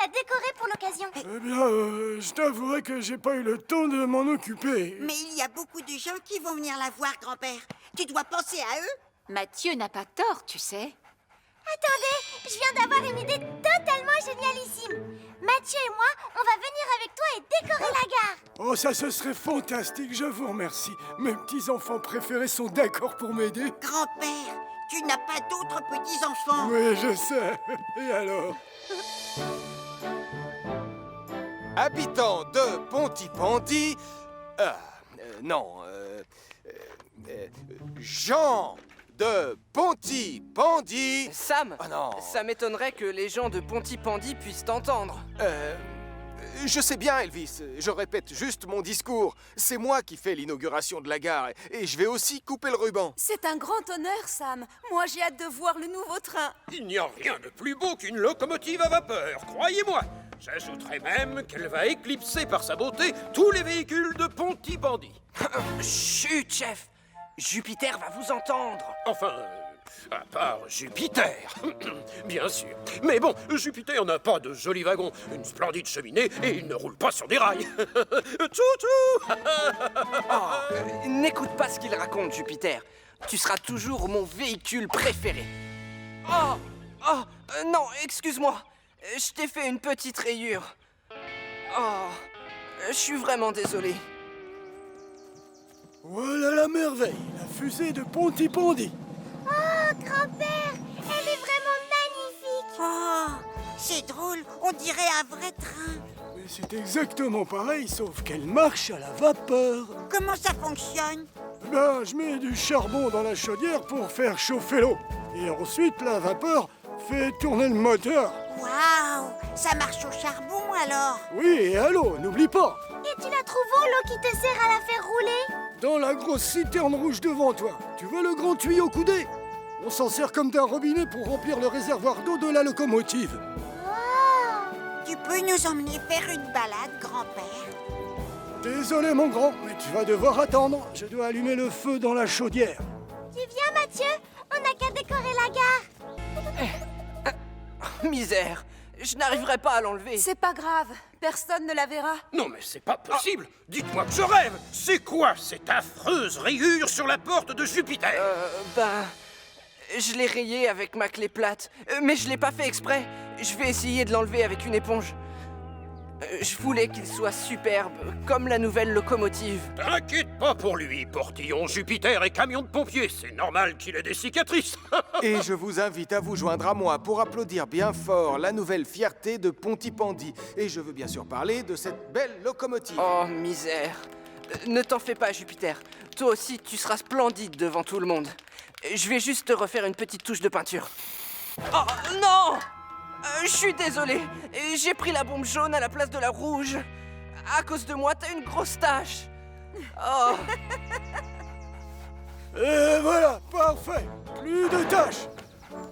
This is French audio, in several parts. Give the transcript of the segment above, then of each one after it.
l'a décoré pour l'occasion. Eh bien, je t'avouerai que j'ai pas eu le temps de m'en occuper. Mais il y a beaucoup de gens qui vont venir la voir, grand-père. Tu dois penser à eux. Mathieu n'a pas tort, tu sais. Attendez, je viens d'avoir une idée totalement génialissime. Mathieu et moi, on va venir avec toi et décorer la gare. Oh, ça, ce serait fantastique, je vous remercie. Mes petits-enfants préférés sont d'accord pour m'aider. Grand-père, tu n'as pas d'autres petits-enfants. Oui, je sais. Et alors? Habitants de Pontypandy... non... Jean de Pontypandy... Sam, Oh non. ça m'étonnerait que les gens de Pontypandy puissent t'entendre. Je sais bien, Elvis, je répète juste mon discours. C'est moi qui fais l'inauguration de la gare et je vais aussi couper le ruban. C'est un grand honneur, Sam. Moi, j'ai hâte de voir le nouveau train. Il n'y a rien de plus beau qu'une locomotive à vapeur, croyez-moi. J'ajouterais même qu'elle va éclipser par sa beauté tous les véhicules de Pontypandy. Chut, chef. Jupiter va vous entendre. Enfin, à part Jupiter, bien sûr. Mais bon, Jupiter n'a pas de joli wagon, une splendide cheminée et il ne roule pas sur des rails. Toutou. N'écoute pas ce qu'il raconte, Jupiter. Tu seras toujours mon véhicule préféré. Non, excuse-moi. Je t'ai fait une petite rayure. Oh, je suis vraiment désolé. Voilà la merveille, la fusée de Pontypandy. Oh, grand-père, elle est vraiment magnifique. Oh, c'est drôle, on dirait un vrai train. Mais c'est exactement pareil, sauf qu'elle marche à la vapeur. Comment ça fonctionne? Ben, je mets du charbon dans la chaudière pour faire chauffer l'eau. Et ensuite, la vapeur fait tourner le moteur. Waouh, ça marche au charbon alors. Oui, et à l'eau, n'oublie pas. Et tu la trouves où, l'eau qui te sert à la faire rouler? Dans la grosse citerne rouge devant toi. Tu vois le grand tuyau coudé? On s'en sert comme d'un robinet pour remplir le réservoir d'eau de la locomotive. Tu peux nous emmener faire une balade, grand-père? Désolé, mon grand, mais tu vas devoir attendre. Je dois allumer le feu dans la chaudière. Tu viens, Mathieu? On n'a qu'à décorer la gare. Misère, je n'arriverai pas à l'enlever. C'est pas grave. Personne ne la verra. Non mais c'est pas possible. Dites-moi que je rêve. C'est quoi cette affreuse rayure sur la porte de Jupiter? Je l'ai rayé avec ma clé plate, mais je l'ai pas fait exprès. Je vais essayer de l'enlever avec une éponge. Je voulais qu'il soit superbe, comme la nouvelle locomotive. T'inquiète pas pour lui, portillon Jupiter et camion de pompiers. C'est normal qu'il ait des cicatrices. Et je vous invite à vous joindre à moi pour applaudir bien fort la nouvelle fierté de Pontypandy. Et je veux bien sûr parler de cette belle locomotive. Oh, misère. Ne t'en fais pas, Jupiter. Toi aussi, tu seras splendide devant tout le monde. Je vais juste te refaire une petite touche de peinture. Oh, non! Je suis désolé. J'ai pris la bombe jaune à la place de la rouge. À cause de moi, t'as une grosse tache. Oh. Et voilà, parfait. Plus de tâches.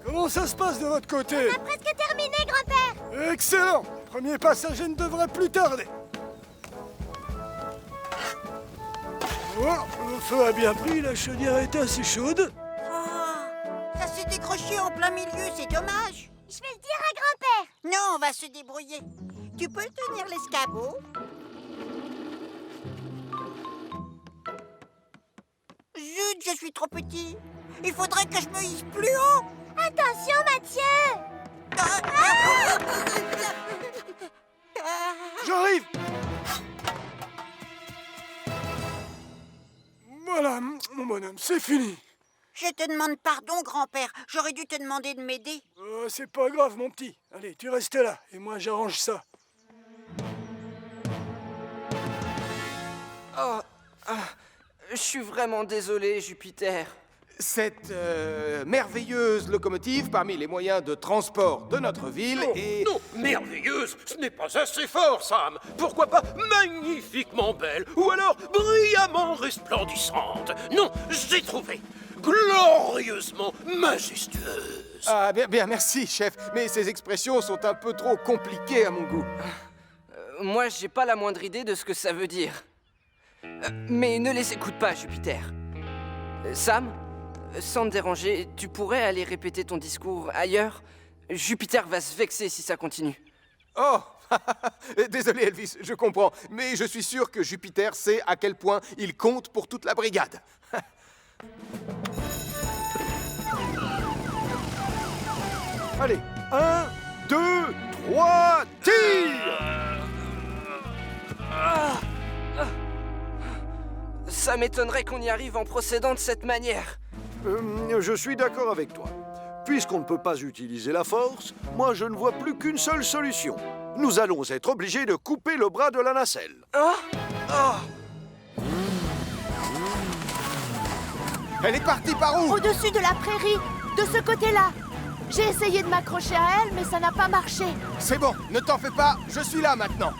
Comment ça se passe de votre côté? On a presque terminé, grand-père. Excellent. Premier passager ne devrait plus tarder. Oh, le feu a bien pris, la chaudière est assez chaude. Oh, ça s'est décroché en plein milieu, c'est dommage. Je vais le dire à grand-père. Non, on va se débrouiller. Tu peux tenir l'escabeau? Zut, je suis trop petit. Il faudrait que je me hisse plus haut. Attention, Mathieu. J'arrive. Voilà, mon bonhomme, c'est fini. Je te demande pardon, grand-père. J'aurais dû te demander de m'aider. C'est pas grave, mon petit. Allez, tu restes là, et moi j'arrange ça. Je suis vraiment désolé, Jupiter. Cette merveilleuse locomotive parmi les moyens de transport de notre ville est... Non, merveilleuse, ce n'est pas assez fort, Sam. Pourquoi pas magnifiquement belle ou alors brillamment resplendissante? Non, j'ai trouvé glorieusement majestueuse. Ah, bien, merci, chef. Mais ces expressions sont un peu trop compliquées à mon goût. Moi, j'ai pas la moindre idée de ce que ça veut dire. Mais ne les écoute pas, Jupiter. Sam, sans te déranger, tu pourrais aller répéter ton discours ailleurs? Jupiter va se vexer si ça continue. Oh désolé Elvis, je comprends, mais je suis sûr que Jupiter sait à quel point il compte pour toute la brigade. Allez, 1, 2, 3, tire! Ça m'étonnerait qu'on y arrive en procédant de cette manière. Je suis d'accord avec toi. Puisqu'on ne peut pas utiliser la force, moi je ne vois plus qu'une seule solution. Nous allons être obligés de couper le bras de la nacelle. Elle est partie par où? Au-dessus de la prairie, de ce côté-là. J'ai essayé de m'accrocher à elle, mais ça n'a pas marché. C'est bon, ne t'en fais pas, je suis là maintenant.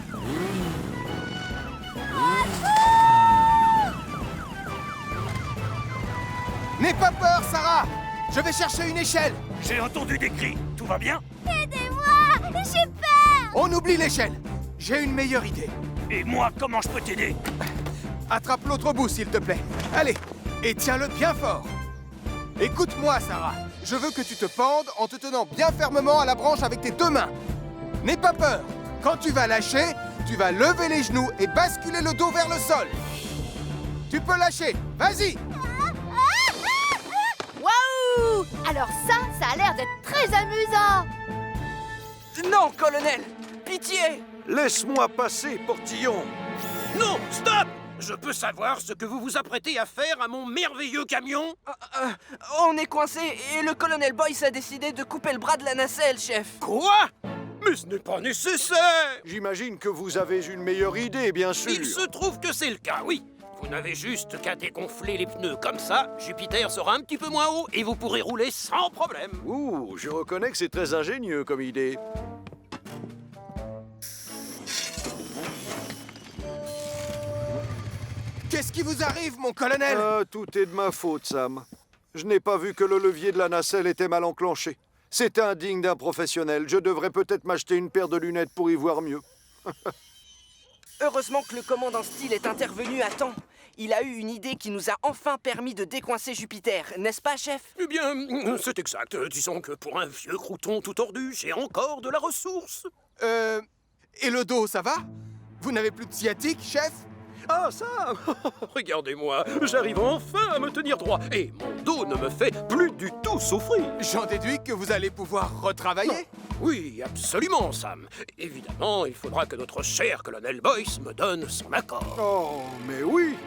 N'aie pas peur, Sarah. Je vais chercher une échelle. J'ai entendu des cris. Tout va bien? Aidez-moi! J'ai peur! On oublie l'échelle. J'ai une meilleure idée. Et moi, comment je peux t'aider? Attrape l'autre bout, s'il te plaît. Allez, et tiens-le bien fort. Écoute-moi, Sarah. Je veux que tu te pendes en te tenant bien fermement à la branche avec tes deux mains. N'aie pas peur. Quand tu vas lâcher, tu vas lever les genoux et basculer le dos vers le sol. Tu peux lâcher. Vas-y. Waouh! Alors ça a l'air d'être très amusant. Non, colonel! Pitié! Laisse-moi passer, Portillon. Non, stop! Je peux savoir ce que vous vous apprêtez à faire à mon merveilleux camion? On est coincé et le colonel Boyce a décidé de couper le bras de la nacelle, chef. Quoi? Mais ce n'est pas nécessaire! J'imagine que vous avez une meilleure idée, bien sûr. Il se trouve que c'est le cas, oui. Vous n'avez juste qu'à dégonfler les pneus comme ça, Jupiter sera un petit peu moins haut et vous pourrez rouler sans problème. Ouh, je reconnais que c'est très ingénieux comme idée. Qu'est-ce qui vous arrive, mon colonel? Tout est de ma faute, Sam. Je n'ai pas vu que le levier de la nacelle était mal enclenché. C'est indigne d'un professionnel. Je devrais peut-être m'acheter une paire de lunettes pour y voir mieux. Heureusement que le commandant Steele est intervenu à temps. Il a eu une idée qui nous a enfin permis de décoincer Jupiter, n'est-ce pas, chef? Eh bien, c'est exact. Disons que pour un vieux crouton tout tordu, j'ai encore de la ressource. Et le dos, ça va? Vous n'avez plus de sciatique, chef? Ah, ça! Regardez-moi, j'arrive enfin à me tenir droit et mon dos ne me fait plus du tout souffrir. J'en déduis que vous allez pouvoir retravailler? Oui, absolument, Sam. Évidemment, il faudra que notre cher colonel Boyce me donne son accord. Oh, mais oui.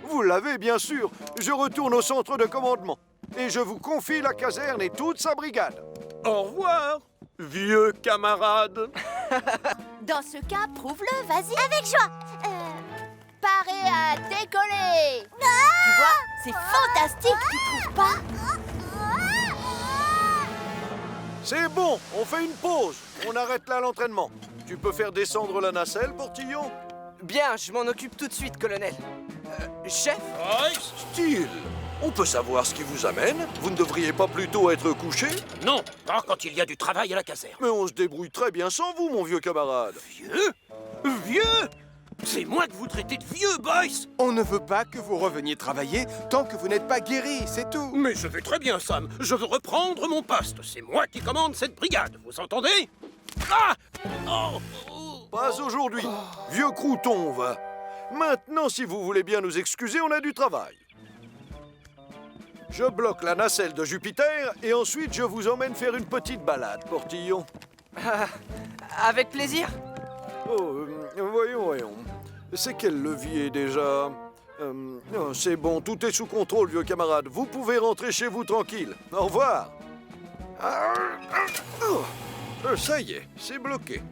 Vous l'avez, bien sûr. Je retourne au centre de commandement. Et je vous confie la caserne et toute sa brigade. Au revoir, vieux camarade. Dans ce cas, prouve-le, vas-y. Avec joie! Paré à décoller. Tu vois, c'est fantastique, tu trouves pas? C'est bon, on fait une pause. On arrête là l'entraînement. Tu peux faire descendre la nacelle, Portillon? Bien, je m'en occupe tout de suite, colonel. Chef? Boyce? Steele, on peut savoir ce qui vous amène? Vous ne devriez pas plutôt être couché? Non, pas quand il y a du travail à la caserne. Mais on se débrouille très bien sans vous, mon vieux camarade. Vieux? Vieux? C'est moi que vous traitez de vieux, Boyce! On ne veut pas que vous reveniez travailler tant que vous n'êtes pas guéri, c'est tout. Mais je vais très bien, Sam. Je veux reprendre mon poste. C'est moi qui commande cette brigade, vous entendez? Ah! Oh! Pas aujourd'hui. Vieux crouton, va. Maintenant, si vous voulez bien nous excuser, on a du travail. Je bloque la nacelle de Jupiter et ensuite je vous emmène faire une petite balade, Portillon. Avec plaisir. Oh, voyons. C'est quel levier déjà? C'est bon, tout est sous contrôle, vieux camarade. Vous pouvez rentrer chez vous tranquille. Au revoir. Ça y est, c'est bloqué.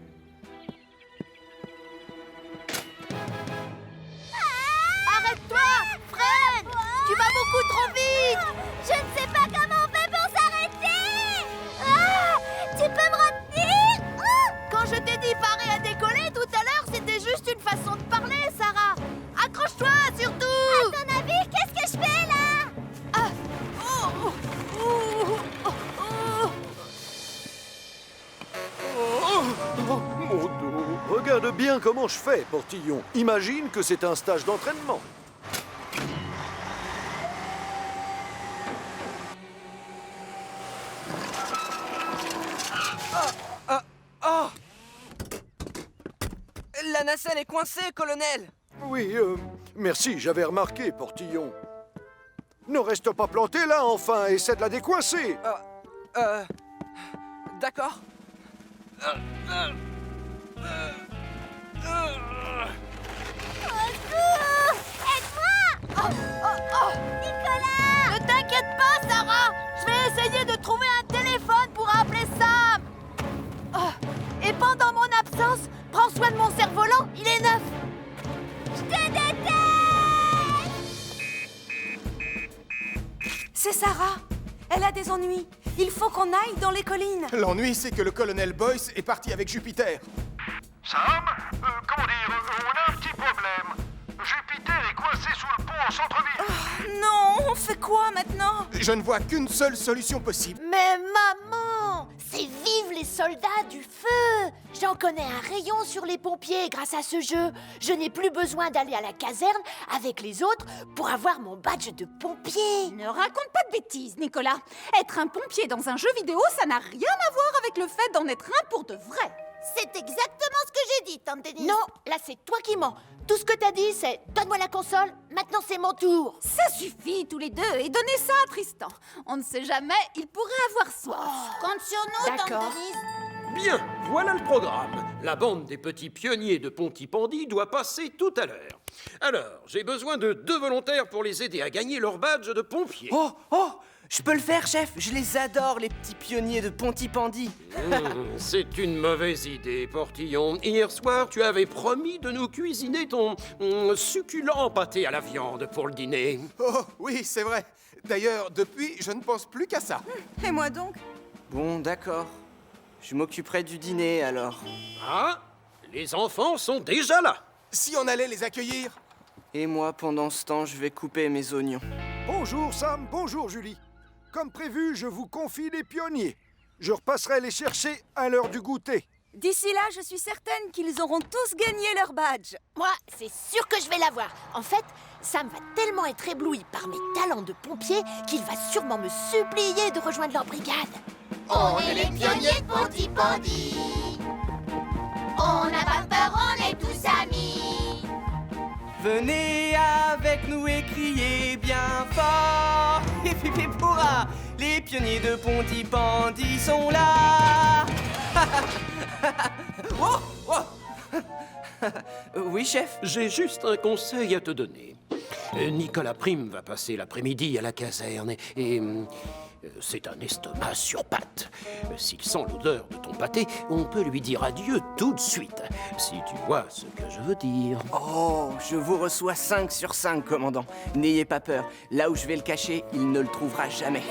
Arrête-toi, freine. Tu vas beaucoup trop vite. Je ne sais pas comment on fait pour s'arrêter! Ah! Tu peux me retenir? Ah! Quand je t'ai dit parer à décoller tout à l'heure, c'était juste une façon de parler, Sarah. Accroche-toi, surtout. À ton avis, qu'est-ce que je fais là? Ah. Oh. Mon dos. Regarde bien comment je fais, Portillon. Imagine que c'est un stage d'entraînement. La nacelle est coincée, colonel. Oui, merci, j'avais remarqué, Portillon. Ne reste pas planté là, enfin, essaie de la décoincer. D'accord. Ne t'inquiète pas, Sarah. Je vais essayer de trouver un téléphone pour appeler Sam. Et pendant mon absence, prends soin de mon cerf-volant, il est neuf. Je te déteste! C'est Sarah. Elle a des ennuis. Il faut qu'on aille dans les collines. L'ennui, c'est que le colonel Boyce est parti avec Jupiter. Sam, comment dire, on a un petit problème. Jupiter est coincé sous le pont en centre-ville. Non, on fait quoi maintenant? Je ne vois qu'une seule solution possible. Mais maman, c'est vive les soldats du feu. J'en connais un rayon sur les pompiers grâce à ce jeu. Je n'ai plus besoin d'aller à la caserne avec les autres pour avoir mon badge de pompier. Ne raconte pas de bêtises, Nicolas. Être un pompier dans un jeu vidéo, ça n'a rien à voir avec le fait d'en être un pour de vrai. C'est exactement ce que j'ai dit, Tante Denise. Non, là c'est toi qui mens. Tout ce que t'as dit, c'est « Donne-moi la console, maintenant c'est mon tour ». Ça suffit, tous les deux, et donnez ça à Tristan. On ne sait jamais, il pourrait avoir soif. Compte sur nous, D'accord. Tante Denise. Bien, voilà le programme. La bande des petits pionniers de Pontypandy doit passer tout à l'heure. Alors, j'ai besoin de 2 volontaires pour les aider à gagner leur badge de pompier. Oh, je peux le faire, chef. Je les adore, les petits pionniers de Pontypandy. C'est une mauvaise idée, Portillon. Hier soir, tu avais promis de nous cuisiner ton succulent pâté à la viande pour le dîner. Oh, oui, c'est vrai. D'ailleurs, depuis, je ne pense plus qu'à ça. Et moi donc? Bon, d'accord. Je m'occuperai du dîner, alors. Ah, les enfants sont déjà là. Si on allait les accueillir. Et moi, pendant ce temps, je vais couper mes oignons. Bonjour, Sam, bonjour, Julie. Comme prévu, je vous confie les pionniers. Je repasserai les chercher à l'heure du goûter. D'ici là, je suis certaine qu'ils auront tous gagné leur badge. Moi, c'est sûr que je vais l'avoir. En fait, Sam va tellement être ébloui par mes talents de pompier qu'il va sûrement me supplier de rejoindre leur brigade. On est les pionniers de Pontypandy. On n'a pas peur, on est tous amis. Venez avec nous et criez bien fort. Et pipi pourra, les pionniers de Pontypandy sont là. Oui, chef. J'ai juste un conseil à te donner. Nicolas Prime va passer l'après-midi à la caserne et c'est un estomac sur pattes. S'il sent l'odeur de ton pâté, on peut lui dire adieu tout de suite. Si tu vois ce que je veux dire. Oh, je vous reçois 5 sur 5, commandant. N'ayez pas peur. Là où je vais le cacher, il ne le trouvera jamais.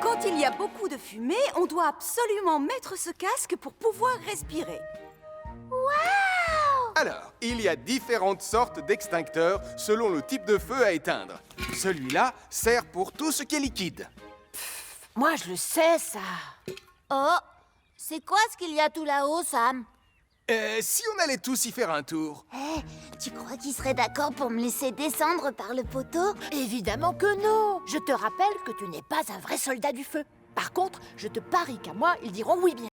Quand il y a beaucoup de fumée, on doit absolument mettre ce casque pour pouvoir respirer. Alors, il y a différentes sortes d'extincteurs selon le type de feu à éteindre. Celui-là sert pour tout ce qui est liquide. Moi, je le sais, ça. Oh, c'est quoi ce qu'il y a tout là-haut, Sam? Si on allait tous y faire un tour. Tu crois qu'il serait d'accord pour me laisser descendre par le poteau? Évidemment que non. Je te rappelle que tu n'es pas un vrai soldat du feu. Par contre, je te parie qu'à moi, ils diront oui bien.